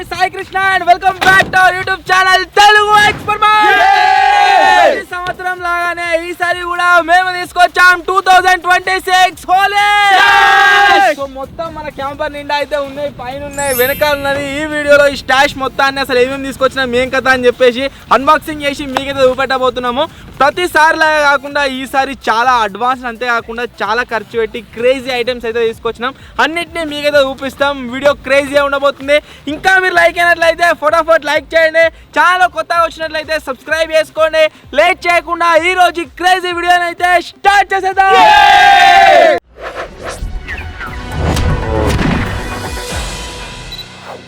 Me Sai Krishna and welcome back to our YouTube channel Telugu experiment. ఈ సంవత్సరం లాగానే ఈసారి కూడా మేము తీసుకొచ్చాం 2026 హోలీ. సో మొత్తం మన క్యాంపర్ నిండా అయితే ఉన్నాయి, పైన ఉన్నాయి, వెనకాల ఉన్నది. ఈ వీడియోలో ఈ స్టాష్ మొత్తాన్ని అసలు ఏమేమి తీసుకొచ్చినా మేం కదా అని చెప్పేసి అన్బాక్సింగ్ చేసి మీకైతే చూపెట్టబోతున్నాము. ప్రతిసారిలాగా కాకుండా ఈసారి చాలా అడ్వాన్స్, అంతేకాకుండా చాలా ఖర్చు పెట్టి క్రేజీ ఐటమ్స్ అయితే తీసుకొచ్చినాం. అన్నిటినీ మీకైతే చూపిస్తాం. వీడియో క్రేజీగా ఉండబోతుంది. ఇంకా మీరు లైక్ అయినట్లయితే ఫటాఫట్ లైక్ చేయండి. ఛానల్ కొత్తగా వచ్చినట్లయితే సబ్స్క్రైబ్ చేసుకోండి. లేట్ చేయకుండా ఈ రోజు క్రేజీ వీడియోని అయితే స్టార్ట్ చేసేద్దాం.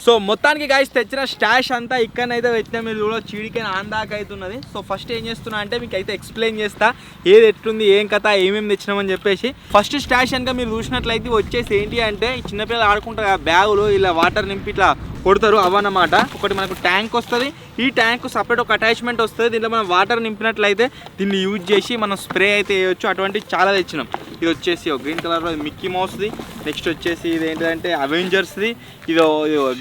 సో మొత్తానికి గైస్ తెచ్చిన స్టాష్ అంతా ఇక్కడనైతే పెట్టినా. మీరు కూడా చీడికైనా ఆందాక అవుతున్నది. సో ఫస్ట్ ఏం చేస్తున్నా అంటే మీకు అయితే ఎక్స్ప్లెయిన్ చేస్తా ఏది ఎట్లుంది, ఏం కథ, ఏమేమి తెచ్చినామని చెప్పేసి. ఫస్ట్ స్టాష్ కనుక మీరు చూసినట్లయితే వచ్చేసి ఏంటి అంటే చిన్నపిల్లలు ఆడుకుంటారు ఆ బ్యాగులు, ఇలా వాటర్ నింపి ఇట్లా కొడతారు అవన్నమాట. ఒకటి మనకు ట్యాంక్ వస్తుంది. ఈ ట్యాంక్ సపరేట్ ఒక అటాచ్మెంట్ వస్తుంది. దీంట్లో మనం వాటర్ నింపినట్లయితే దీన్ని యూజ్ చేసి మనం స్ప్రే అయితే వేయచ్చు. అటువంటివి చాలా తెచ్చినాం. ఇది వచ్చేసి గ్రీన్ కలర్లో మిక్కీ మౌస్ది. నెక్స్ట్ వచ్చేసి ఇది ఏంటంటే అవెంజర్స్ది. ఇది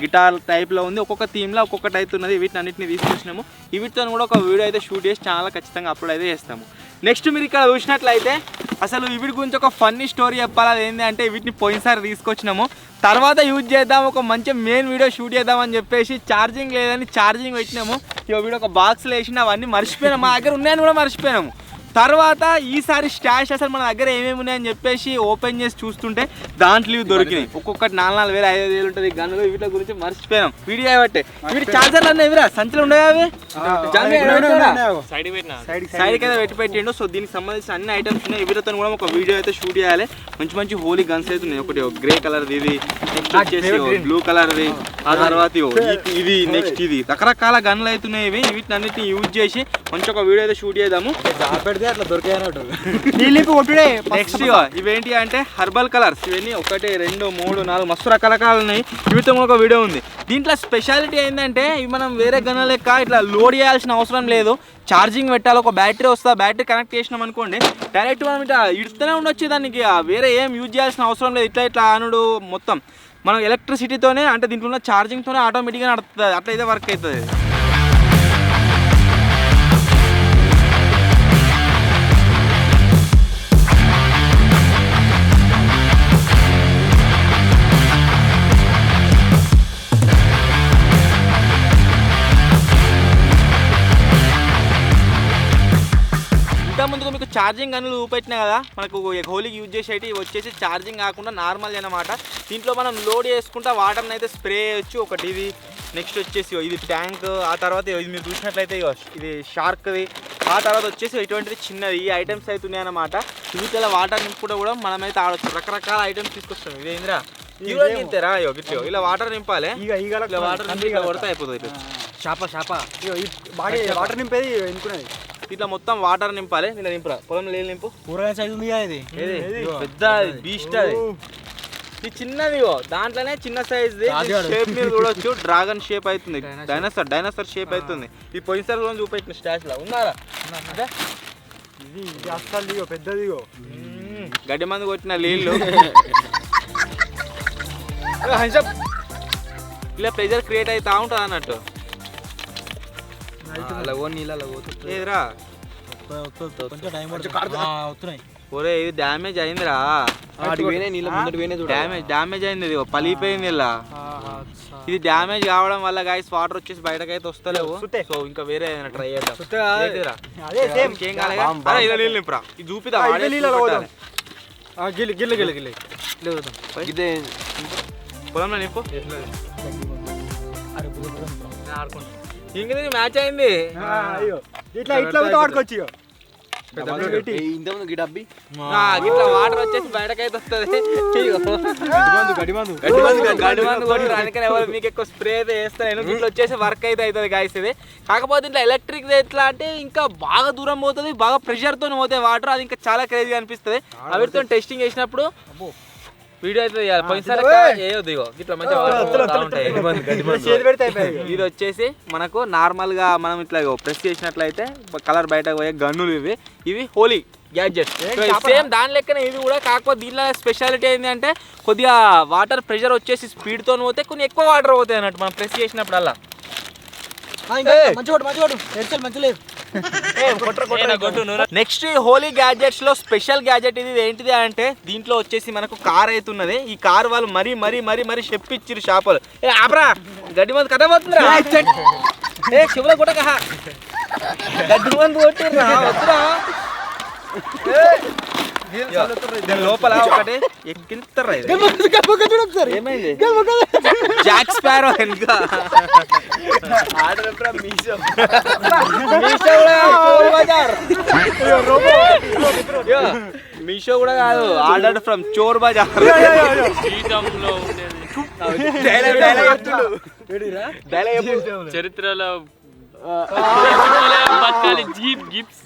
గిటార్ టైప్లో ఉంది. ఒక్కొక్క థీమ్లో ఒక్కొక్కటి అవుతున్నది. వీటిని అన్నింటినీ తీసుకొచ్చినాము. వీటితో కూడా ఒక వీడియో అయితే షూట్ చేసి ఛానల్ ఖచ్చితంగా అప్లోడ్ అయితే చేస్తాము. నెక్స్ట్ మీరు ఇక్కడ చూసినట్లయితే అసలు వీటి గురించి ఒక ఫన్నీ స్టోరీ చెప్పాలి. అది ఏంటి అంటే వీటిని పోయినసారి తీసుకొచ్చినాము, తర్వాత యూజ్ చేద్దాం, ఒక మంచి మెయిన్ వీడియో షూట్ చేద్దామని చెప్పేసి ఛార్జింగ్ లేదని ఛార్జింగ్ పెట్టినాము. ఇక వీడియో ఒక బాక్స్లో వేసిన అవన్నీ మర్చిపోయినాము. మా దగ్గర ఉన్నాయని కూడా మర్చిపోయినాము. తర్వాత ఈసారి స్టాష్ అసలు మన దగ్గర ఏమేమి ఉన్నాయని చెప్పేసి ఓపెన్ చేసి చూస్తుంటే దాంట్లో ఇవి దొరికినాయి. ఒక్కొక్కటి 4,000 5,000 ఉంటుంది. గన్నులు వీటి గురించి మర్చిపోయాం. వీడియో కాబట్టి వీటి ఛార్జర్లు అన్నీ ఎవిరా సంచులు ఉండేవి. అవి సైడ్కి అయితే పెట్టిండు. సో దీనికి సంబంధించిన అన్ని ఐటమ్స్ ఉన్నాయి. వీటితో కూడా ఒక వీడియో అయితే షూట్ చేయాలి. మంచి మంచి హోలీ గన్స్ అయితే ఉన్నాయి. ఒకటి గ్రే కలర్ది, ఇది నెక్స్ట్ వచ్చేసి బ్లూ కలర్ది, ఆ తర్వాత ఇది నెక్స్ట్ ఇది రకరకాల గన్లు అవుతున్నాయి. ఇవి వీటిని అన్నిటిని యూజ్ చేసి మంచి ఒక వీడియో అయితే షూట్ చేద్దాము. అట్లా దొరికాయన్నట్టు. నెక్స్ట్ ఇవేంటి అంటే హర్బల్ కలర్స్. ఇవన్నీ 1 2 3 4 మస్తు రకరకాలు ఉన్నాయి. వీటితో ఒక వీడియో ఉంది. దీంట్లో స్పెషాలిటీ ఏంటంటే ఇవి మనం వేరే గన్నుల లెక్క ఇట్లా లోడ్ చేయాల్సిన అవసరం లేదు. ఛార్జింగ్ పెట్టాలి. ఒక బ్యాటరీ వస్తుంది. బ్యాటరీ కనెక్ట్ చేసినాం అనుకోండి, డైరెక్ట్ మనం ఇట్లా ఇడుతూనే ఉండొచ్చు. దానికి వేరే ఏం యూజ్ చేయాల్సిన అవసరం లేదు. ఇట్లా అనుడు మొత్తం మనం ఎలక్ట్రిసిటీతోనే, అంటే దీంట్లో ఉన్న ఛార్జింగ్తోనే ఆటోమేటిక్గా నడుస్తుంది. అట్లయితే వర్క్ అవుతుంది. ముందుగా మీకు ఛార్జింగ్ గన్నులు చూపెట్టినా కదా, మనకు హోలీకి యూజ్ చేసేటి వచ్చేసి ఛార్జింగ్ కాకుండా నార్మల్ అనమాట. దీంట్లో మనం లోడ్ చేసుకుంటా వాటర్ని అయితే స్ప్రే చేయొచ్చు. ఒకటి ఇది, నెక్స్ట్ వచ్చేసి ఇది ట్యాంక్, ఆ తర్వాత ఇది మీరు చూసినట్లయితే ఇది షార్క్ది, ఆ తర్వాత వచ్చేసి ఇటువంటిది చిన్నది. ఈ ఐటమ్స్ అయితే ఉన్నాయన్నమాట. వీటిలో వాటర్ నింపుకుంటే కూడా మనమైతే ఆడవచ్చు. రకరకాల ఐటమ్స్ తీసుకొస్తాం. ఇదేంద్రా ఇవి నింపుతారా గిట్లో ఇలా వాటర్ నింపాలి. ఇలా వాటర్ నింపి కొడితే అయిపోతుంది. వాటర్ నింపేది ఎన్నుకున్నది. ఇట్లా మొత్తం వాటర్ నింపాలి. ఇలా నింపురా, పొలం నీళ్ళు నింపు. కూరగాయ సైజు ఉంది ఇది పెద్ద బీస్ట్. అది ఇది చిన్నది. దాంట్లోనే చిన్న సైజ్ షేప్ మీరు చూడొచ్చు. డ్రాగన్ షేప్ అవుతుంది. డైనోసార్ షేప్ అవుతుంది. ఈ పోయినసారి చూపెట్టిన స్టాచ్ లా ఉన్నారా? ఇది అస్సలు పెద్దది. గడ్డి మంది కొట్టిన నీళ్ళు ఇలా ప్రెజర్ క్రియేట్ అవుతా ఉంటుంది అన్నట్టు. ఒరే ఇది డ్యామేజ్ అయిందిరా. డ్యామేజ్ అయింది. ఇది పలిపోయింది. ఇలా ఇది డ్యామేజ్ కావడం వల్ల గాయస్ వాటర్ వచ్చేసి బయటకైతే వస్తలేవు. సో ఇంకా వేరే ఏదైనా ట్రై చేద్దాం. ఏం కాలేగా నీళ్ళు నింపురా. ఇది చూపిదా పొలంలో నింపు. ఇంక మ్యాచ్ అయింది. ఇట్లా ఆడుకోవచ్చు. ఇట్లా వాటర్ వచ్చేసి బయటకైతే వస్తుంది. అందుకని ఎవరు మీకు ఎక్కువ స్ప్రే అయితే వేస్తాను. ఇట్లా వచ్చేసి వర్క్ అయితే అవుతుంది గాయస్. ఇది కాకపోతే ఇట్లా ఎలక్ట్రిక్ ఎట్లా అంటే ఇంకా బాగా దూరం పోతుంది, బాగా ప్రెషర్తో పోతాయి వాటర్. అది ఇంకా చాలా క్రేజీగా అనిపిస్తుంది. అవిటితో టెస్టింగ్ చేసినప్పుడు వీడియో అయితే ఇట్లా మంచిగా. ఇది వచ్చేసి మనకు నార్మల్ గా మనం ఇట్లా ప్రెస్ చేసినట్లయితే కలర్ బయటకు పోయే గన్నులు. ఇవి హోలీ గ్యాడ్జెట్. సేమ్ దాని లెక్కనే ఇది కూడా, కాకపోతే దీనిలో స్పెషాలిటీ ఏంటి అంటే కొద్దిగా వాటర్ ప్రెషర్ వచ్చేసి స్పీడ్తో పోతే కొన్ని ఎక్కువ వాటర్ పోతాయి అన్నట్టు మనం ప్రెస్ చేసినప్పుడల్లా. నెక్స్ట్ హోలీ గ్యాడ్జెట్స్ లో స్పెషల్ గ్యాడ్జెట్ ఇది ఏంటిది అంటే దీంట్లో వచ్చేసి మనకు కార్ అవుతున్నది. ఈ కార్ వాళ్ళు మరీ మరీ మరీ మరీ చెప్పిచ్చిరు షాపులు. ఆపరా గడ్డి మంది కట్టబోతుందిరా, శివుల కూడా కహా గడ్డి మంది కొట్టిర్రా వద్దురా. లోపల ఒకటి ఎక్కిస్తారా, ఏమైంది జాక్ స్పారో వెనుక మీషో కూడా కాదు, ఆర్డర్ ఫ్రమ్ చోర్ బజార్. చరిత్రలో జీప్ గిప్స్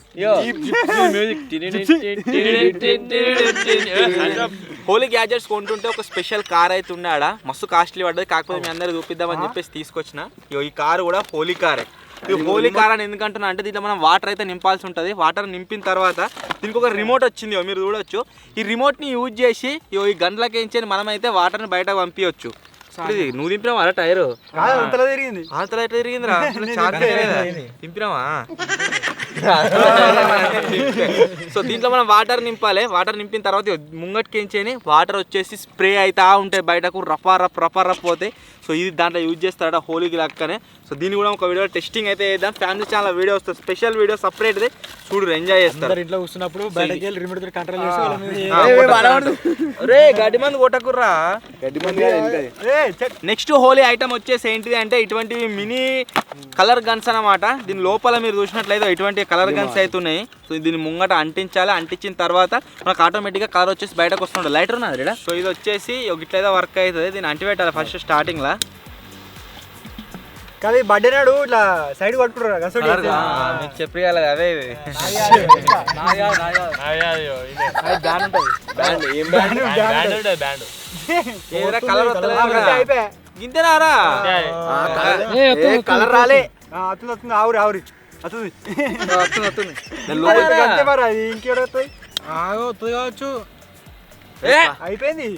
హోలీ గ్యాడ్జెట్స్ కొంటుంటే ఒక స్పెషల్ కార్ అయితే ఉన్నాడా, మస్తు కాస్ట్లీ పడ్డది. కాకపోతే మీ అందరూ చూపిద్దామని చెప్పేసి తీసుకొచ్చిన. ఈ కారు కూడా హోలీ కారే. ఇది హోలీ కార్ అని ఎందుకంటున్నా అంటే దీంట్లో మనం వాటర్ అయితే నింపాల్సి ఉంటుంది. వాటర్ నింపిన తర్వాత దీనికి ఒక రిమోట్ వచ్చింది, మీరు చూడొచ్చు. ఈ రిమోట్ని యూజ్ చేసి ఈ గంటలకి ఏంచి మనం అయితే వాటర్ని బయటకు పంపించచ్చు. నువ్వు దింపినావా అలా టైరు తిరిగింది, ఆతల ఎట్లా తిరిగిందిరా, దింపినావా? సో దీంట్లో మనం వాటర్ నింపాలి. వాటర్ నింపిన తర్వాత ముంగట్కించేని వాటర్ వచ్చేసి స్ప్రే అవుతా ఉంటాయి బయటకు, రఫా పోతాయి. సో ఇది దాంట్లో యూజ్ చేస్తాడ హోలీకి లెక్కనే. సో దీన్ని కూడా ఒక వీడియో టెస్టింగ్ అయితే చేద్దాం. ఫ్యామిలీ ఛానల్ వీడియో వస్తుంది, స్పెషల్ వీడియో సపరేట్ది, చూడు ఎంజాయ్ చేస్తారు. ఇంట్లో కూర్చున్నప్పుడు బయటకి వెళ్ళి రిమోట్ కంట్రోల్ రే గడ్డి మంది కొట్టకుర్రా. నెక్స్ట్ హోలీ ఐటమ్ వచ్చేసి ఏంటిది అంటే ఇటువంటివి మినీ కలర్ గన్స్ అన్నమాట. దీని లోపల మీరు చూసినట్లయితే ఇటువంటి కలర్ గన్స్ అయితే ఉన్నాయి. సో దీన్ని ముంగట అంటించాలి. అంటించిన తర్వాత మనకు ఆటోమేటిక్గా కలర్ వచ్చేసి బయటకు వస్తుండే. లైటర్ ఉన్నది రేడా. సో ఇది వచ్చేసి ఇట్లయితే వర్క్ అవుతుంది. దీన్ని అంటిపెట్టాలి ఫస్ట్ స్టార్టింగ్లో. కానీ బర్త్డే నాడు ఇట్లా సైడ్ కొట్టుకుంటారు మీకు చెప్పగల అదే ఇది కలర్ గింతేనారా కలర్ రాలే. వస్తుంది ఆవురి ఆవురి వస్తుంది ఇంకేడవుతాయి కావచ్చు. అయిపోయింది.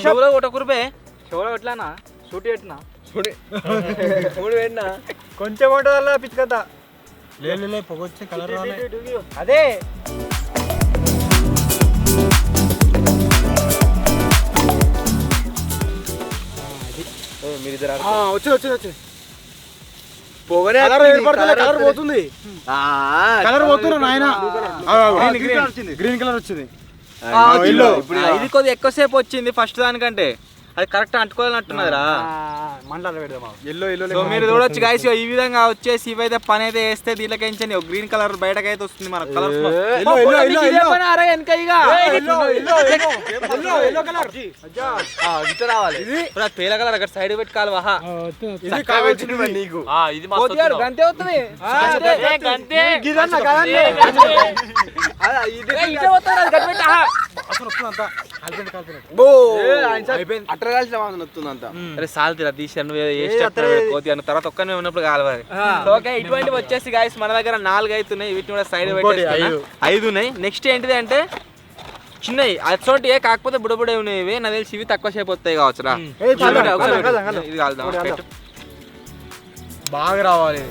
షోలో కొట్టకురిపే. షోలో ఎట్లానా షూట్ పెట్టినా మూడు పెట్టినా కొంచెం ఉంటుందల్లా పిచ్చుకత లే పొగొచ్చే కలర్ రాలే. అదే వచ్చి కలర్ పోతుంది. కలర్ పోతున్నా నాయన. గ్రీన్ కలర్ వచ్చింది. ఇది కొద్దిగా ఎక్కువసేపు వచ్చింది ఫస్ట్ దానికంటే. అది కరెక్ట్ అంటుకోవాలన్నట్టున్నదిరా. సో మీరు చూడొచ్చు గైస్, ఈ విధంగా వచ్చేసి ఇవైతే పని అయితే వేస్తే దీనిలోకి గ్రీన్ కలర్ బయటకైతే వస్తుంది మనకు. కలర్ పేల కలర్ అక్కడ సైడ్ పెట్టుకోవాలి. వహా గంతే అవుతుంది. అరే సాల్ తీరా తీసాను కోతి అన్న తర్వాత ఒక్కనే ఉన్నప్పుడు కావాలి. ఓకే ఇటువంటివి వచ్చేసి గాయస్ మన దగ్గర 4 అవుతున్నాయి. వీటిని కూడా సైడ్ పెట్టేసి 5 ఉన్నాయి. నెక్స్ట్ ఏంటిది అంటే చిన్నవి అసోంటి కాకపోతే బుడబుడే ఉన్నాయి. నాకు తెలిసి ఇవి తక్కువ సేపు వస్తాయి కావచ్చురా. ఇది కాదు బాగా రావాలి.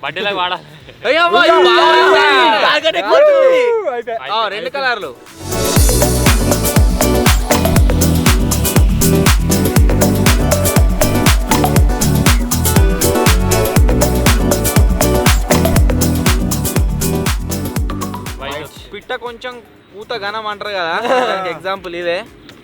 బడ్డీలకు వాడాలి. 2 కలర్లు. పిట్ట కొంచెం పూత ఘనం అంటారు కదా, ఎగ్జాంపుల్ ఇదే.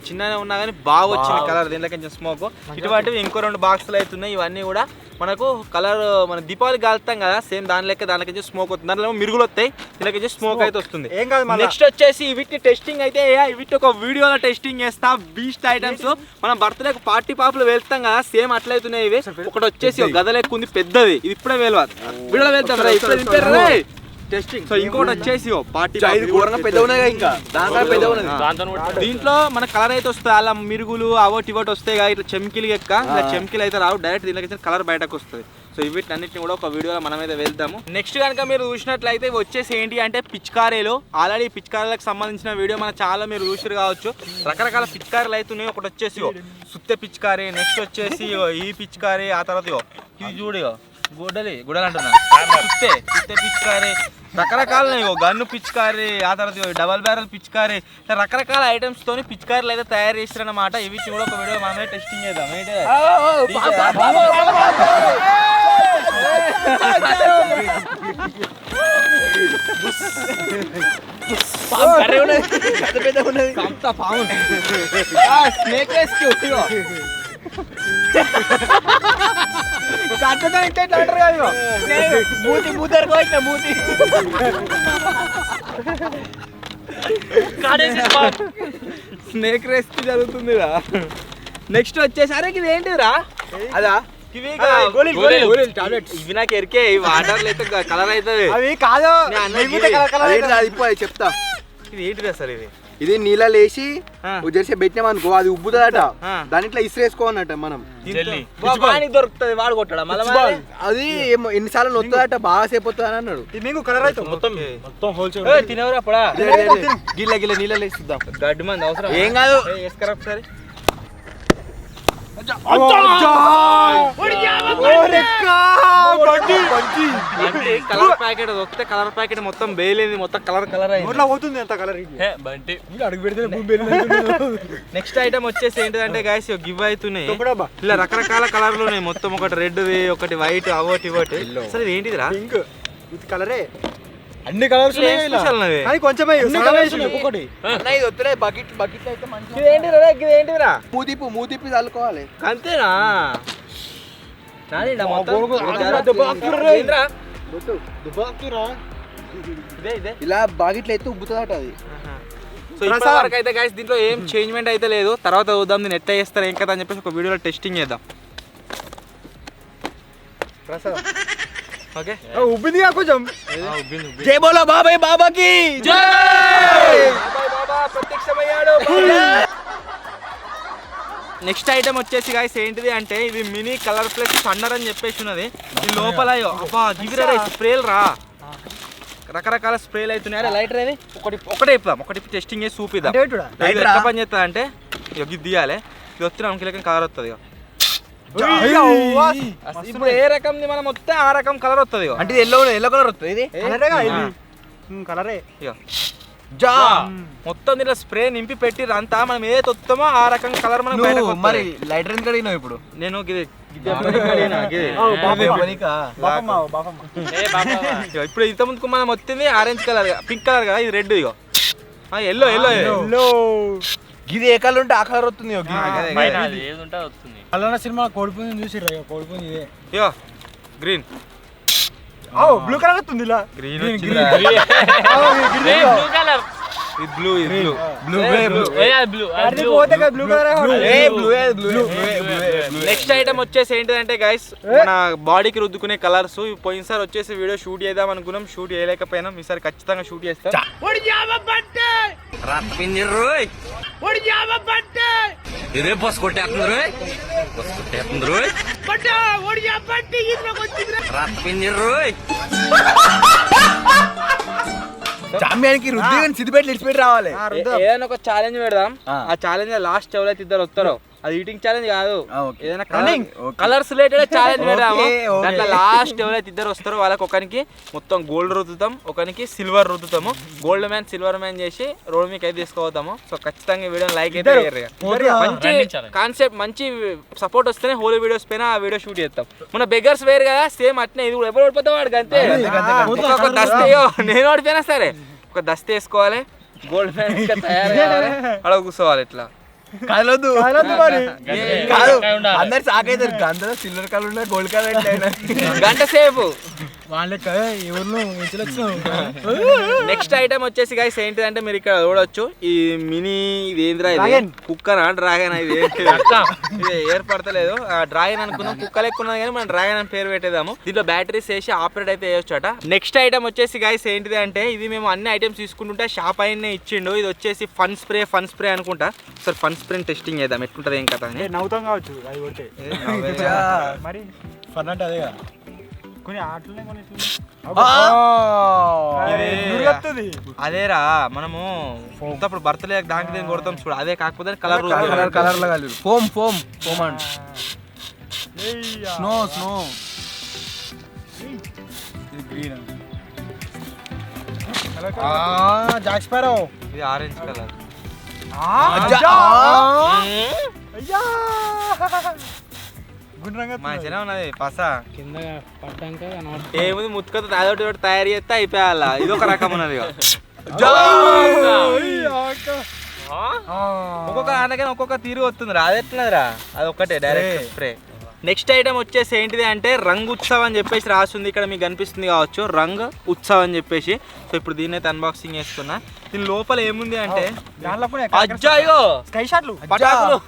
చిన్ననే ఉన్నా కానీ బాగా వచ్చింది కలర్. దీంట్లో కొంచెం స్మోక్. ఇటువంటివి ఇంకో 2 బాక్సులు అవుతున్నాయి. ఇవన్నీ కూడా మనకు కలర్ మన దీపావళి కాలుతాం కదా, సేమ్ దాని లెక్క దానికి స్మోక్ వస్తుంది. దాంట్లో మిరుగులు వస్తాయి, దీనికి స్మోక్ అయితే వస్తుంది. నెక్స్ట్ వచ్చేసి వీటిని టెస్టింగ్ అయితే వీటి ఒక వీడియోలో టెస్టింగ్ చేస్తా. బీస్ట్ ఐటమ్స్ మనం బర్త్డే పార్టీ పాపులు వెళ్తాం కదా, సేమ్ అట్లయితున్నాయి ఇవి. ఒకటి వచ్చేసి గద లెక్క ఉంది పెద్దది, ఇది ఇప్పుడే వేలవాలి వీడియోలో వెళ్తాం రా. ఇప్పుడే దింపారు టెస్టింగ్. సో ఇంకోటి వచ్చేసి పార్టీ పెద్ద ఉన్నాయి ఇంకా దానికన్నా పెద్ద ఉన్నది. దాంతో దీంట్లో మన కలర్ అయితే వస్తుంది, అలా మిరుగులు అవోటి ఇవోటి వస్తాయి కదా, ఇట్లా చెమ్కిలు ఎక్క ఇలా చెమ్కిలు అయితే రావు, డైరెక్ట్ దీనికి కలర్ బయటకు వస్తుంది. సో వీటినన్నింటిని కూడా ఒక వీడియోలో మనం అయితే వెళ్దాము. నెక్స్ట్ కనుక మీరు చూసినట్లయితే ఇవి వచ్చేసి ఏంటి అంటే పిచ్కారీలు. ఆల్రెడీ పిచ్కారీలకు సంబంధించిన వీడియో మన ఛానల్లో మీరు చూసిరు కావచ్చు. రకరకాల పిచ్కారీలు అవుతున్నాయి. ఒకటి వచ్చేసి సుత్తె పిచ్కారీ, నెక్స్ట్ వచ్చేసి ఈ పిచ్కారీ, ఆ తర్వాత ఇది చూడు గుడలు అంటున్నా సుత్తె పిచ్కారీ, రకరకాల గన్ను పిచ్కారీ, ఆ తర్వాత డబల్ బ్యారల్ పిచ్కారీ, రకరకాల ఐటమ్స్ తోని పిచ్కారీలు అయితే తయారు చేస్తారన్నమాట. ఇవి కూడా ఒక వీడియో మనమే టెస్టింగ్ చేద్దాం. స్నేక్ రెస్క్యూ మూతి మూతరు మూతి స్నేక్ రెస్క్యూ జరుగుతుందిరా. నెక్స్ట్ వచ్చేసి అరే ఇది ఏంటిరా అదా ఇవి నాకు ఎరికే వాటర్లు అయితే కలర్ అవుతుంది. అవి కాదు చెప్తా ఇది ఏంటిది అసలు. ఇది నీళ్ళలో వేసి జెర్సీ పెట్టినాం అనుకో అది ఉబ్బుతుందట, దాంట్లో ఇసిరేసుకోవన్నట మనం దొరుకుతుంది. వాడు కొట్టడా అది ఎన్నిసార్లు నొత్తదట బాగా సేపు వస్తుంది అని అన్నాడు. మీకు కలర్ అవుతుంది మొత్తం తినేవరా అప్పుడా గిల్ల గిల్ల నీళ్ళలో వేసిద్దాం. గడ్డి మంది అవసరం ఏం కాదు వేసుకరా ఒకసారి. కలర్ ప్యాకెట్ దొరికితే కలర్ ప్యాకెట్ మొత్తం బేలేదు, మొత్తం కలర్ అవుతుంది అంత కలర్ అడుగు పెడితే. నెక్స్ట్ ఐటమ్ వచ్చేసి ఏంటిదంటే గాయస్ గివ్ అవుతున్నాయి ఇలా రకరకాల కలర్లు ఉన్నాయి. మొత్తం ఒకటి రెడ్, ఒకటి వైట్, అవోటి ఇవోటి. అసలు ఇది ఏంటిదిరా? పింక్ ఇది కలరే, అన్ని కలర్స్ కొంచెం ఏంటిదిరా? మూతిప్పి చల్లుకోవాలి అంతేనా? ఇలా బాగిట్లో అయితే ఉబ్బుతుందట అది. సో ఇప్పటివరకు అయితే గైస్ దీంట్లో ఏం చేంజ్మెంట్ అయితే లేదు. తర్వాత చూద్దాం దీన్ని ఎట్లా చేస్తారు ఏం కదా అని చెప్పేసి ఒక వీడియోలో టెస్టింగ్ చేద్దాం. ఓకే ఉబ్బిందిగా కొంచెం. జై బోలో బాబాయ్ బాబాకి జై. బాబా ప్రత్యక్షమయ్యాడు. నెక్స్ట్ ఐటమ్ వచ్చేసి గాయస్ ఏంటిది అంటే ఇది మినీ కలర్ ప్లస్ థండర్ అని చెప్పేసి ఉన్నది. ఈ లోపల స్ప్రేలు రా, రకరకాల స్ప్రేలు అవుతున్నాయి. లైటర్ అది ఒకటే ఇప్పుదాం, ఒకటి టెస్టింగ్ చేసి చూపిద్దాం. ఎట్లా పని చేస్తా అంటే ఇది తీయాలి, ఇది వచ్చిన అంకెలకి కలర్ వస్తుంది. ఇప్పుడు ఏ రకం మనం వస్తే ఆ రకం కలర్ వస్తుంది. అంటే ఎల్లో కలర్ వస్తుంది. ఇది కలరే మొత్తం దీంట్లో స్ప్రే నింపి పెట్టి అంతా మనం ఏదైతే వస్తామో ఆ రకం కలర్ మనం. మరి లైటర్ ఎందుకు అడిగినావు ఇప్పుడు? నేను ఇప్పుడు ఇంత ముందుకు మనం వచ్చింది ఆరెంజ్ కలర్, పింక్ కలర్ కదా, ఇది రెడ్. ఇగో ఎల్లో ఇది ఏ కలర్ ఉంటే ఆ కలర్ వస్తుంది. అలా సినిమా కోడిపోయింది చూసి కోడిపోయింది ఇదే. ఇగో గ్రీన్, బ్లూ కలర్ వస్తుంది. నెక్స్ట్ ఐటమ్ వచ్చేసి ఏంటిదంటే గైస్ మన బాడీకి రుద్దుకునే కలర్స్. పోయినసారి వచ్చేసి వీడియో షూట్ చేద్దాం అనుకున్నాం, షూట్ చేయలేకపోయినాం. ఈసారి ఖచ్చితంగా షూట్ చేస్తాం. ఇదే బస్ కొట్టేస్తుంది జామ్యానికి రుద్ది సిద్దిపేట ఇడిచిపెట్టి రావాలి. ఏదైనా ఒక ఛాలెంజ్ పెడదాం. ఆ ఛాలెంజ్ లాస్ట్ ఎవరైతే ఇద్దరు వస్తారో అది ఈటింగ్ ఛాలెంజ్ కాదు, ఏదైనా కలర్స్ రిలేటెడ్ ఛాలెంజ్ పెడదాము. దాంట్లో లాస్ట్ ఎవరైతే ఇద్దరు వస్తారో వాళ్ళకి ఒకరికి మొత్తం గోల్డ్ రుద్దుతాం, ఒకరికి సిల్వర్ రుద్దుతాము. గోల్డ్ మ్యాన్ సిల్వర్ మ్యాన్ చేసి రోడ్ మీకు అయితే తీసుకోవద్దాము. సో ఖచ్చితంగా వీడియో లైక్ అయితే మంచి కాన్సెప్ట్, మంచి సపోర్ట్ వస్తేనే హోలీ వీడియోస్ పైన ఆ వీడియో షూట్ చేస్తాం. మన బెగ్గర్స్ వేరు కదా, సేమ్ అట్నే ఇది కూడా. ఎవరు ఓడిపోతాం వాడికి అంతే. ఒక దస్తయో నేను ఓడిపోయినా సరే ఒక దస్త వేసుకోవాలి, గోల్డ్ మ్యాన్ తయారు కావాలి, అక్కడ కూర్చోవాలి. ఇట్లా కలదు అందరు సాకైతారు. గంటలో సిల్వర్ కలర్ గోల్డ్ కలర్ గంట సేపు వాళ్ళకి ఎవరు నెక్స్ట్ ఐటమ్ వచ్చేసి గైస్ ఏంటిదంటే మీరు ఇక్కడ చూడొచ్చు ఈ మినీ ఇది ఏంద్రా ఇది Dragon. కుక్కనా డ్రాగన్ ఇది ఏర్పడతలేదు డ్రాగన్ అనుకున్నాం కుక్క లెక్కున్నది కానీ మనం డ్రాగన్ అని పేరు పెట్టేదాము దీంట్లో బ్యాటరీస్ వేసి ఆపరేట్ అయితే చేయొచ్చట నెక్స్ట్ ఐటమ్ వచ్చేసి గైస్ ఏంటిది అంటే ఇది మేము అన్ని ఐటమ్స్ తీసుకుంటుంటే షాప్ అయినే ఇచ్చిండు ఇది వచ్చేసి ఫన్ స్ప్రే అనుకుంటా సార్ ఫన్ స్ప్రే టెస్టింగ్ చేద్దాం ఎట్లుంటది ఏం కదా అని నవ్వుతాం కావచ్చు అది కొడితే మరి ఫన్ అంటే అదే కొన్ని ఆటలనే కొన్ని అదేరా మనము అప్పుడు బర్త్డే దానికి దీన్ని కొడతాం చూడు అదే కాకపోతే కలర్ కలర్ లో కలిపి foam and snow green Jack sparrow ఇది ఆరెంజ్ కలర్ మంచిగా ఉన్నది పసా కింద పడ్డాక ఏముంది ముత్తుకతో అదొకటి ఒకటి తయారు చేస్తే అయిపోయాల ఇది ఒక రకం ఉన్నది ఒక్కొక్క అందుకని ఒక్కొక్క తీరు వస్తుంది రా అది ఎట్లరా అది ఒక్కటే డైరెక్ట్ స్ప్రే నెక్స్ట్ ఐటమ్ వచ్చేసి ఏంటిది అంటే రంగ్ ఉత్సవ్ అని చెప్పేసి రాస్తుంది ఇక్కడ మీకు కనిపిస్తుంది కావచ్చు రంగ్ ఉత్సవ్ అని చెప్పేసి సో ఇప్పుడు దీన్ని అయితే అన్బాక్సింగ్ చేస్తున్నా దీని లోపల ఏముంది అంటే అజ్జాయో స్కై షాట్లు పటాకులు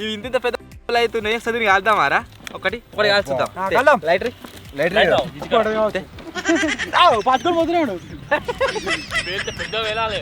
ఇవి ఇంత పెద్ద అవుతున్నాయి సో దీనికి కాల్దామారా ఒకటి కాల్చుద్దాం లైటర్ పట్టుకొని పోతున్నాడు పెద్ద వెళ్ళాలి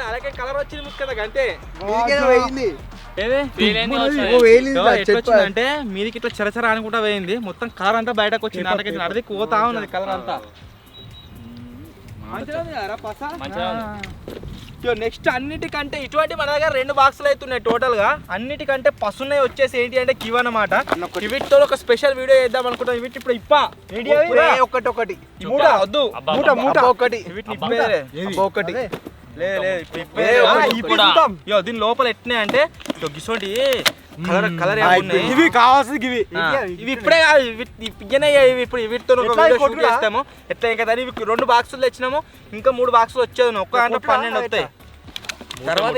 అలాగే కలర్ వచ్చింది ముక్క అంతే అంటే మీదికి ఇట్లా చరచర అనుకుంటా పోయింది మొత్తం కలర్ అంతా బయటకు వచ్చింది అలాగే అడిగి కోతా ఉన్నది కలర్ అంతా నెక్స్ట్ అన్నిటికంటే ఇటువంటి మన దగ్గర 2 బాక్సులు అవుతున్నాయి టోటల్ గా అన్నిటికంటే పసున్నాయి వచ్చేసి ఏంటి అంటే కివ్ అన్నమాట వీటితో ఒక స్పెషల్ వీడియో చేద్దాం అనుకుంటాం వీటి ఇప్పుడు ఒకటి వద్దు ఒకటి ఒకటి దీని లోపల ఎట్నే అంటే గిసోటి కలర్ ఇవి కావాల్సింది ఇవి ఇప్పుడే కాదు ఇవి ఇప్పుడు వీటితో షూట్ చేస్తాము ఎట్లా ఇంకా ఇవి 2 బాక్సులు తెచ్చినాము ఇంకా 3 బాక్సులు వచ్చేది ఒక్క దాంట్లో 12 వస్తాయి తర్వాత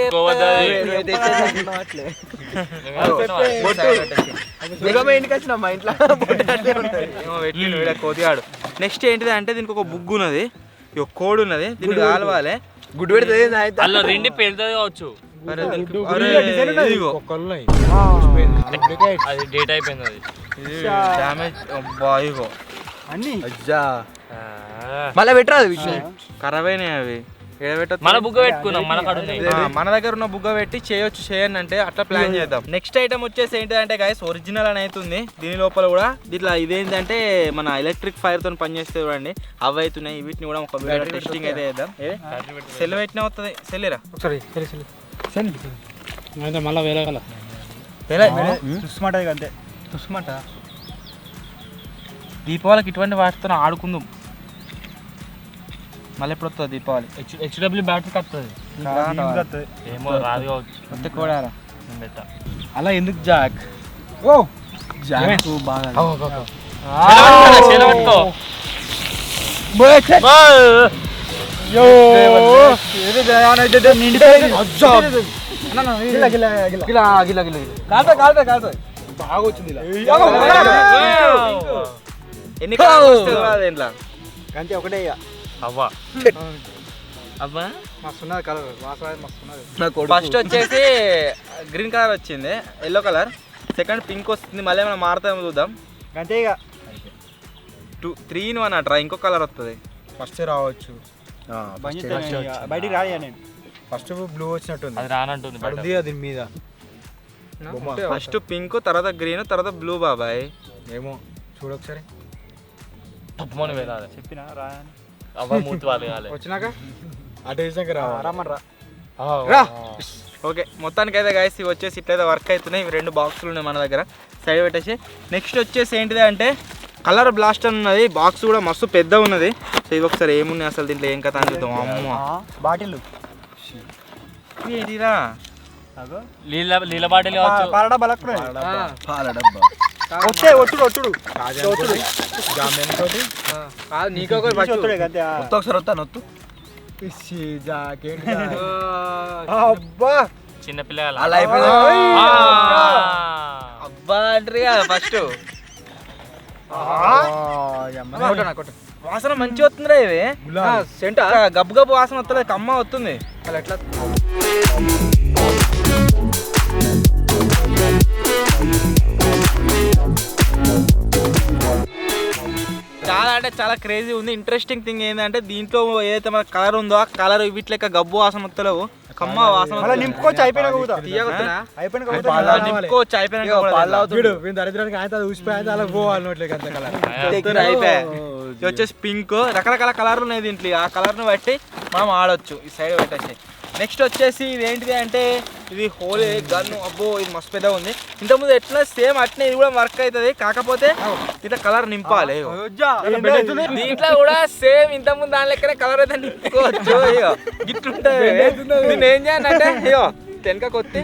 కోతిగాడు నెక్స్ట్ ఏంటిది అంటే దీనికి ఒక బుగ్గు ఉన్నది కోడ్ ఉన్నది దీనికి కాలవాలి గుడ్డు పెడితే రెండు పెద్దది కావచ్చు అది డేట్ అయిపోయింది అది డ్యామేజ్ అన్ని మళ్ళీ పెట్టరాదు ఖరాబ్ అయినాయి అవి మన బుగ్గ పెట్టుకున్నాం మన కాడ ఉన్నాయి మన దగ్గర ఉన్న బుగ్గ పెట్టి చేయండి అంటే అట్లా ప్లాన్ చేద్దాం నెక్స్ట్ ఐటమ్ వచ్చేసి ఏంటంటే గైస్ ఒరిజినల్ అని అవుతుంది దీని లోపల కూడా ఇట్లా ఇదేంటంటే మన ఎలక్ట్రిక్ ఫైర్ తో పనిచేస్తే చూడండి అవి అవుతున్నాయి వీటిని కూడా ఒక టెస్టింగ్ అయితే చేద్దాం సెల్ పెట్టిన అవుతుంది సెల్లేరా మళ్ళీ వేరే తుస్మాట అంతే తుస్మాట దీపావళికి ఇటువంటి వాటితో ఆడుకుందాం మళ్ళీ ఎప్పుడు వస్తుంది దీపావళి హెచ్డబ్ల్యూ బ్యాటరీ వస్తుంది ఏమో రాదు కావచ్చు కోడారా అలా ఎందుకు జాక్ ఓ జాక్ బాగా బాగా వచ్చింది ఎన్ని అంతే ఒకటే అవ్వా అవ్వా మస్తున్నది కలర్ మస్తున్నది ఫస్ట్ వచ్చేసి గ్రీన్ కలర్ వచ్చింది ఎల్లో కలర్ సెకండ్ పింక్ వస్తుంది మళ్ళీ మనం మారుతామో చూద్దాం అంతే ఇక 3 in 1 అట్రా ఇంకో కలర్ వస్తుంది ఫస్ట్ రావచ్చు బయటికి రాయా నేను ఫస్ట్ బ్లూ వచ్చినట్టుంది అది రానంటుంది అడుగుది దీని మీద ఫస్ట్ పింక్ తర్వాత గ్రీన్ తర్వాత బ్లూ బాబాయ్ ఏమో చూడొకసారి తప్పమని వెళ్ళాలి చెప్పినా రా అవ్వ మూతి వాళ్ళు కాలే వచ్చినాక అటు వేసాక రమ్మని రా ఓకే మొత్తానికి అయితే గాయస్ ఇవి వచ్చేసి ఇట్లయితే వర్క్ అవుతున్నాయి. ఇవి 2 బాక్సులు ఉన్నాయి మన దగ్గర సైడ్ పెట్టేసి. నెక్స్ట్ వచ్చేసి ఏంటిది అంటే కలర్ బ్లాస్టర్ ఉన్నది. బాక్స్ కూడా మస్తు పెద్ద ఉన్నది. సో ఇది ఒకసారి ఏమున్నాయి అసలు దీంట్లో ఏం కథ అని చూద్దాం. అమ్మ బాటిల్ ఏంటిరా నీళ్ళ బాటిల్ కావచ్చు. పాల డబ్బా వచ్చే ఒట్టుడు ఒట్టుడు ఒకసారి వస్తాను వద్దు అబ్బా చిన్న పిల్లలు అలా అబ్బా అంటారు కదా ఫస్ట్ వాసన మంచిగా వస్తుందిరా ఇది సెంట గబ్బు గబ్బు వాసన వస్తలేదు కమ్మ వస్తుంది అలా ఎట్లా చాలా అంటే చాలా క్రేజీ ఉంది. ఇంట్రెస్టింగ్ థింగ్ ఏంటంటే దీంట్లో ఏదైతే మన కలర్ ఉందో ఆ కలర్ వీటి లెక్క గబ్బు వాసన వస్తలేవు కమ్మ వాసన నింపుకోవచ్చు అయిపోయినా నింపుకోవచ్చు అయిపోయినా దరిద్రానికి ఆయన ఊసిపోయి అలా పోవాలి నోట్లకి అంత కలర్ అయిపోయాయి. ఇది వచ్చేసి పింక్ రకరకాల కలర్లు ఉన్నాయి దీంట్లో. ఆ కలర్ని బట్టి మనం ఆడొచ్చు. ఈ సైడ్ పెట్టేసి నెక్స్ట్ వచ్చేసి ఇది ఏంటిది అంటే ఇది హోలీ గన్. అబ్బో ఇది మస్తు పెద్దగా ఉంది. ఇంతకుముందు ఎట్లా సేమ్ అట్నే ఇది కూడా వర్క్ అవుతుంది. కాకపోతే ఇట్లా కలర్ నింపాలి. దీంట్లో కూడా సేమ్ ఇంతకుముందు దాని లెక్కనే కలర్ అయితే నింపుకోవచ్చు. గిట్లుంటుంది. నేను ఏం చేయాలంటే అయ్యో వెనక కొత్తి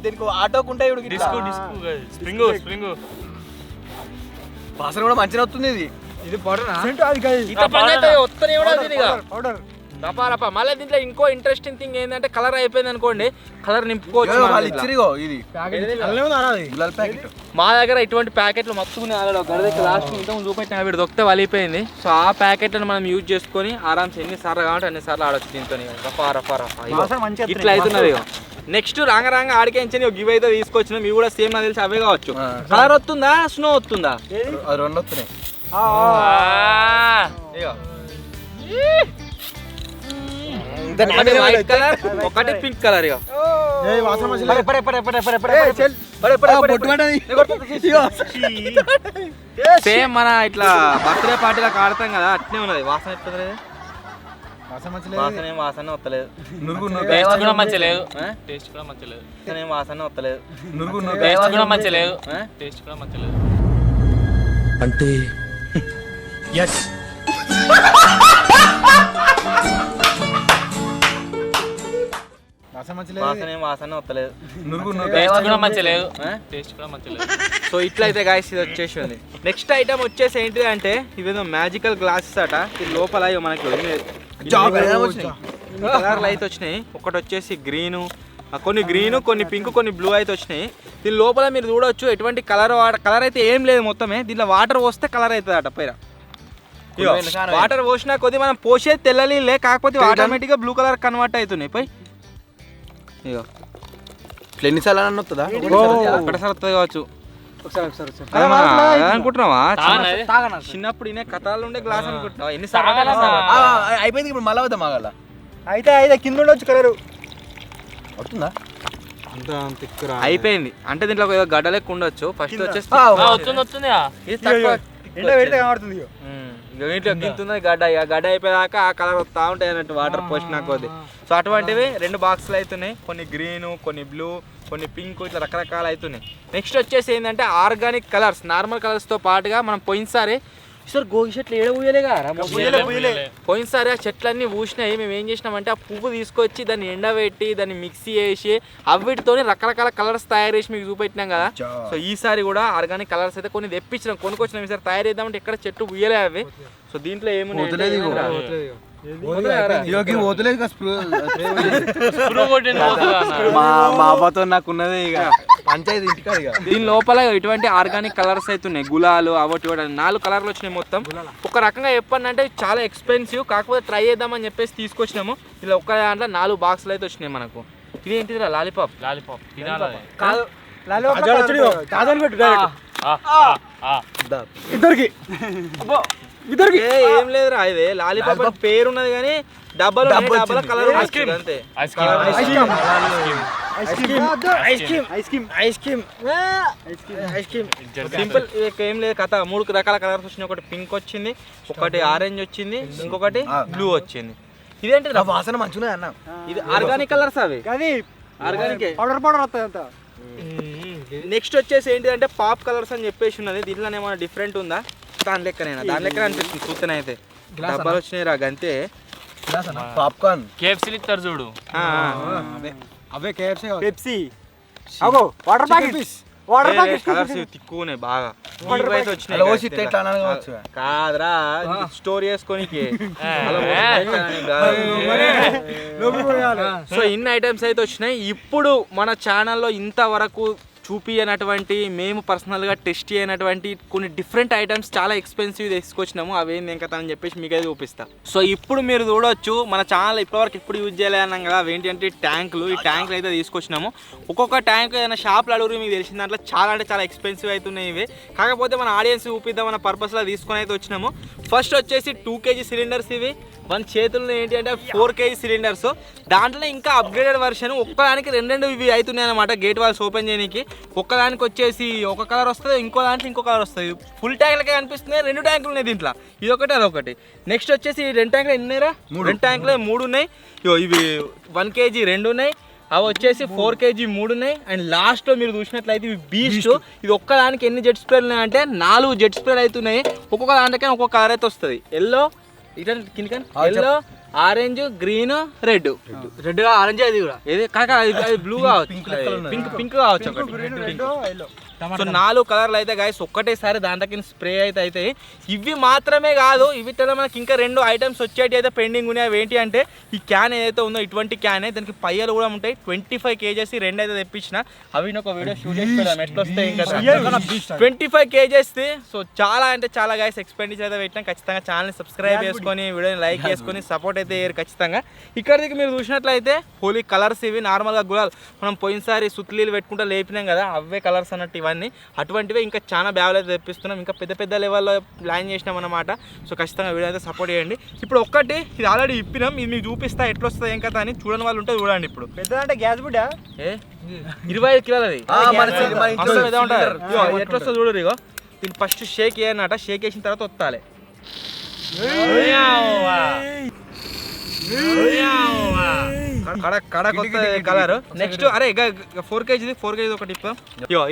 దీనికి ఆటోకుంటే వాసన కూడా మంచిగా వస్తుంది. ఇది రపా మళ్ళీ దీంట్లో ఇంకో ఇంట్రెస్టింగ్ థింగ్ ఏంటంటే కలర్ అయిపోయింది అనుకోండి కలర్ నింపుకోవచ్చు. మా దగ్గర ఇటువంటి ప్యాకెట్లు మత్తుకుని లాస్ట్ ఇంత చూపెట్టిన వీడు దొక్కితే వలిపోయింది. సో ఆ ప్యాకెట్లను మనం యూజ్ చేసుకొని ఆరామ్స్ ఎన్నిసార్లు కావాలంటే అన్నిసార్లు ఆడొచ్చు దీంతో. రఫా ఇట్లా అవుతున్నది. నెక్స్ట్ రాంగ ఆడికించి గివ్ అయితే తీసుకొచ్చినాం. ఇవి కూడా సేమ్ నాకు తెలిసి అవే కావచ్చు. కలర్ వస్తుందా స్నో వస్తుందా? 2 వస్తున్నాయి. వైట్ కలర్ ఒకటి పింక్ కలర్. సేమ్ మన ఇట్లా బర్త్డే పార్టీలకు ఆడతాం కదా అట్నే ఉన్నది. వాసన ఎట్లుంది? వాసన ఏం వాసన వస్తలేదు. టేస్ట్ కూడా మంచిగా లేదు. టేస్ట్ కూడా మంచిగా లేదు. ఏం వాసన వస్తలేదు. టేస్ట్ కూడా మంచిగా లేదు. టేస్ట్ కూడా మంచిగా లేదు అంటే ఎస్ వాసన ఏం వాసన వస్తలేదు. టేస్ట్ కూడా మంచిగా లేదు. టేస్ట్ కూడా మంచిగా లేదు. సో ఇట్లయితే గాయస్ ఇది వచ్చేసి ఉంది. నెక్స్ట్ ఐటమ్ వచ్చేసి ఏంటిది అంటే ఇదేదో మ్యాజికల్ గ్లాసెస్ అట. ఇది లోపల మనకి కలర్లు అయితే వచ్చినాయి. ఒకటి వచ్చేసి గ్రీను, కొన్ని గ్రీను, కొన్ని పింక్, కొన్ని బ్లూ అయితే వచ్చినాయి. దీని లోపల మీరు చూడవచ్చు ఎటువంటి కలర్ అయితే ఏం లేదు మొత్తమే. దీంట్లో వాటర్ పోస్తే కలర్ అవుతుంది అట పైన. వాటర్ పోసినా కొద్ది మనం పోసేది తెల్లలే, కాకపోతే ఆటోమేటిక్గా బ్లూ కలర్ కన్వర్ట్ అవుతున్నాయి. పోయి ఇగో ఎన్నిసార్లు అని వస్తుందా? ఒకటిసారి వస్తుంది కావచ్చు. అనుకుంటున్నావా చిన్నప్పుడు ఈయన కథలు ఉండే గ్లాస్ అనుకుంటున్నావా? ఎన్నిసార్లు అయిపోయింది. ఇప్పుడు మళ్ళీ అవుతాం ఆగల అయితే కింద ఉండొచ్చు కలరు వస్తుందా? అయిపోయింది అంటే దీంట్లో గడ్డ లెక్క ఉండొచ్చు. ఫస్ట్ వచ్చేసి గింతున్నది గడ్డ. ఇక గడ్డ అయిపోయాక ఆ కలర్ వస్తూ ఉంటాయి అన్నట్టు వాటర్ పోసినా కొద్ది. సో అటువంటివి 2 బాక్సులు అవుతున్నాయి. కొన్ని గ్రీను, కొన్ని బ్లూ, కొన్ని పింక్, ఇట్లా రకరకాలు అవుతున్నాయి. నెక్స్ట్ వచ్చేసి ఏంటంటే ఆర్గానిక్ కలర్స్. నార్మల్ కలర్స్తో పాటుగా మనం పోయినసారి గోగి చెట్లు ఏడ ఊయలేగా పోయినసారి ఆ చెట్లన్నీ ఊసినాయి. మేము ఏం చేసినామంటే ఆ పువ్వు తీసుకొచ్చి దాన్ని ఎండబెట్టి దాన్ని మిక్సీ చేసి అవిటితో రకరకాల కలర్స్ తయారు చేసి మీకు చూపెట్టినాం కదా. సో ఈసారి కూడా ఆర్గానిక్ కలర్స్ అయితే కొన్ని తెప్పించినాం, కొనుక్కొచ్చినాం. ఈసారి తయారు చేద్దామంటే ఎక్కడ చెట్టు ఊయలే అవి. సో దీంట్లో ఏమున్నాయి మా అవ్వతో నాకున్నది ఇక పంచాయతీ ఇంటికాడ. దీని లోపల ఇటువంటి ఆర్గానిక్ కలర్స్ అయితే ఉన్నాయి. గులాలు అవటి 4 కలర్లు వచ్చినాయి మొత్తం. ఒక రకంగా చెప్పండి చాలా ఎక్స్పెన్సివ్, కాకపోతే ట్రై చేద్దామని చెప్పేసి తీసుకొచ్చినాము. ఇలా ఒక్క దాంట్లో 4 బాక్సులు అయితే వచ్చినాయి మనకు. ఇది ఏంటిదిరా? లాలీపాప్. లాలీపాప్ ఇద్దరికి ఏం లేదురా. ఇది లాలీపాప్ పేరు ఉన్నది కానీ డబ్బాలో కలర్ అంతే. సింపుల్ ఏం లేదు కథ. 3 రకాల కలర్స్ వచ్చినాయి. ఒకటి పింక్ వచ్చింది, ఒకటి ఆరెంజ్ వచ్చింది, ఇంకొకటి బ్లూ వచ్చింది. ఇదేంటి వాసన మంచిగా అన్న. ఇది ఆర్గానిక్ కలర్స్ అవి. ఆర్గానిక్ పౌడర్ వస్తాయి అంతా. నెక్స్ట్ వచ్చేసి ఏంటిదంటే పాప్ కలర్స్ అని చెప్పేసి ఉన్నది. దీంట్లో ఏమైనా డిఫరెంట్ ఉందా? దాని లెక్కనే అనిపిస్తుంది చూస్తేనే. అయితే డబ్బాలు వచ్చినాయి రా అంతే. పాప్కార్న్ కేఎఫ్సీలు ఇస్తారు చూడు. అవే KFC Pepsi water packet colours తిక్కునే బాగా వచ్చినాయి. కాదురా స్టోర్ చేసుకోనికి. సో ఇన్ని ఐటమ్స్ అయితే వచ్చినాయి. ఇప్పుడు మన ఛానల్లో ఇంతవరకు చూపించినటువంటి, మేము పర్సనల్గా టెస్ట్ చేయనటువంటి కొన్ని డిఫరెంట్ ఐటమ్స్ చాలా ఎక్స్పెన్సివ్ తీసుకొచ్చినాము. అవేంది ఇంకా అని చెప్పేసి మీకు అయితే చూపిస్తాం. సో ఇప్పుడు మీరు చూడొచ్చు మన ఛానల్ ఇప్పటివరకు ఎప్పుడు యూజ్ చేయలేదన్నాం కదా. అవి ఏంటంటే ట్యాంకులు. ఈ ట్యాంకులు అయితే తీసుకొచ్చినాము. ఒక్కొక్క ట్యాంక్ ఏదైనా షాప్లో అడుగురు మీకు తెలిసిన దాంట్లో చాలా అంటే చాలా ఎక్స్పెన్సివ్ అవుతున్నాయి ఇవి. కాకపోతే మన ఆడియన్స్ చూపిద్దాం మన పర్పస్లో తీసుకొని అయితే వచ్చినాము. ఫస్ట్ వచ్చేసి 2 kg సిలిండర్స్ ఇవి. మన చేతుల్లో ఏంటి అంటే 4 kg సిలిండర్స్. దాంట్లో ఇంకా అప్గ్రేడెడ్ వర్షన్. ఒక్కదానికి 2 ఇవి అవుతున్నాయి అనమాట. గేట్ వాల్స్ ఓపెన్ చేయడానికి. ఒక్కదానికి వచ్చేసి ఒక కలర్ వస్తుంది, ఇంకో దాంట్లో ఇంకో కలర్ వస్తుంది. ఫుల్ ట్యాంకులకే కనిపిస్తున్నాయి. 2 ట్యాంకులు ఉన్నాయి దీంట్లో. ఇది ఒకటి అదొకటి. నెక్స్ట్ వచ్చేసి 2 ట్యాంకులు ఎన్ని ఉన్నాయిరా? 2 ట్యాంకులు 3 ఉన్నాయి. ఇవి 1 kg 2 ఉన్నాయి. అవి వచ్చేసి 4 kg 3 ఉన్నాయి. అండ్ లాస్ట్లో మీరు చూసినట్లయితే ఇవి బీస్ట్. ఇది ఒక్కదానికి ఎన్ని జెట్ స్ప్రేలు ఉన్నాయంటే 4 జెట్ స్ప్రేలు అవుతున్నాయి. ఒక్కొక్క దాంట్లోకి ఒక్కొక్క కలర్ అయితే వస్తుంది. ఎల్లో ఇట్లా కింద yellow, orange, green, red. Orange అది కూడా ఏది కాక అది బ్లూ కావచ్చు, పింక్ కావచ్చు. సో 4 కలర్లు అయితే గైస్ ఒక్కటేసారి దాంట్లోకి స్ప్రే అయితే అవుతాయి. ఇవి మాత్రమే కాదు, వీటిలో మనకి ఇంకా 2 ఐటమ్స్ వచ్చేటి అయితే పెండింగ్ ఉన్నాయి. అవి ఏంటి అంటే ఈ క్యాన్ ఏదైతే ఉందో ఇటువంటి క్యానే. దానికి పయ్యలు కూడా ఉంటాయి. 25 kgs 2 అయితే తెప్పించిన. అవి ఒక వీడియో షూట్ చేసి పెడదాం ఎట్లా వస్తాయి ఇంకా 25 kgs. సో చాలా అంటే చాలా గైస్ ఎక్స్పెండిచర్ అయితే పెట్టినాం. ఖచ్చితంగా ఛానల్ని సబ్స్క్రైబ్ చేసుకొని వీడియోని లైక్ చేసుకొని సపోర్ట్ అయితే చేయరు ఖచ్చితంగా. ఇక్కడికి మీరు చూసినట్లయితే హోలీ కలర్స్ ఇవి. నార్మల్గా గులాల్ మనం పోయినసారి సుత్లీలు పెట్టుకుంటూ లేపినాం కదా, అవే కలర్స్ అన్నట్టు ఇవన్నీ. అటువంటివే ఇంకా చాలా బ్యాగులు అయితే తెప్పిస్తున్నాం. ఇంకా పెద్ద లెవెల్లో ప్లాన్ చేసినాం అన్నమాట. సో ఖచ్చితంగా వీడియో అయితే సపోర్ట్ చేయండి. ఇప్పుడు ఒక్కటి ఇది ఆల్రెడీ ఇప్పినాం. ఇది మీకు చూపిస్తా ఎట్లా వస్తుంది ఏం కదా అని. చూడని వాళ్ళు ఉంటే చూడండి. ఇప్పుడు పెద్ద అంటే గ్యాస్ బుడ్డ 25 కిలోలు అది ఎట్లా వస్తుంది చూడరు. ఇగో దీన్ని ఫస్ట్ షేక్ చేయనట. షేక్ చేసిన తర్వాత వస్తాలి. కడక్ వస్తుంది కలర్. నెక్స్ట్ అరే 4 kg 4 kg ఒకటి ఇప్పు.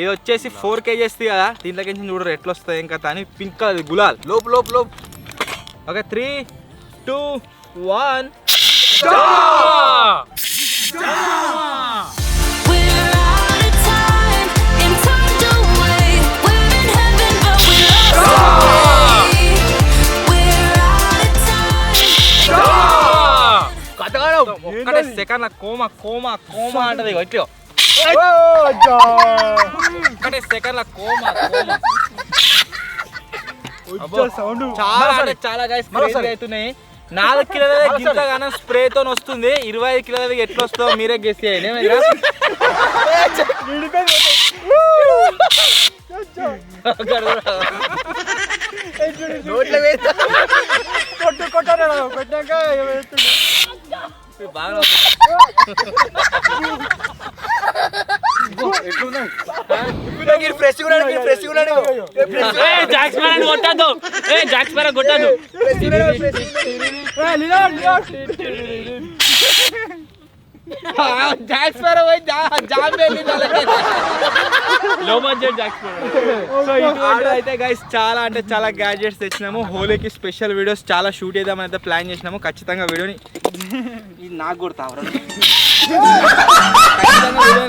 ఇది వచ్చేసి 4 kgs కదా. దీంట్లోకి చూడరు ఎట్లా వస్తుంది ఏం కదా అని. పింక్ కలర్ గులాల్ లోపు. ఓకే 3, 2, 1 ఒక్కటే సెకండ్ కోమా అంటది. ఇట్లా ఒక్కటే సెకండ్ కోమా. చాలా అంటే చాలా అవుతున్నాయి. 4 కిలోల గింతగానే స్ప్రేతో వస్తుంది. 25 కిలోలది ఎట్లా వస్తుందో మీరే గెస్ చేయండి. బాగా ఫ్రెష్ కొట్టదు. అయితే గైస్ చాలా అంటే చాలా గ్యాడ్జెట్స్ తెచ్చినాము. హోలీకి స్పెషల్ వీడియోస్ చాలా షూట్ చేద్దామని అయితే ప్లాన్ చేసినాము. ఖచ్చితంగా వీడియోని నాకు కూడా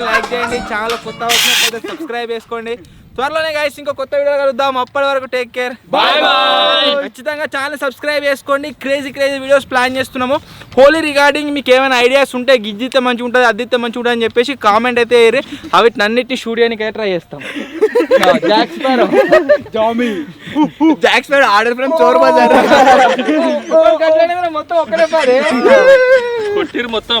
లైక్ చేయండి. ఛానల్ కొత్త వచ్చినట్లయితే సబ్స్క్రైబ్ చేసుకోండి. త్వరలోనే గైస్ ఇంకో కొత్త వీడియో కలుద్దాం. అప్పటి వరకు టేక్ కేర్, బాయ్ బాయ్. ఖచ్చితంగా ఛానల్ సబ్స్క్రైబ్ చేసుకోండి. క్రేజీ వీడియోస్ ప్లాన్ చేస్తున్నాము. హోలీ రిగార్డింగ్ మీకు ఏమైనా ఐడియాస్ ఉంటే గిజ్జితే మంచిగా ఉంటుంది, అద్దితే మంచిగా ఉంటుంది అని చెప్పేసి కామెంట్ అయితే వేయరు. అన్నిటిని షూట్ చేయడానికి ట్రై చేస్తాం. జాక్ స్పారో ఆర్డర్ ఫ్రమ్ చోర్ బజార్ మొత్తం ఒక్కడే పారే కొట్టిరు మొత్తం.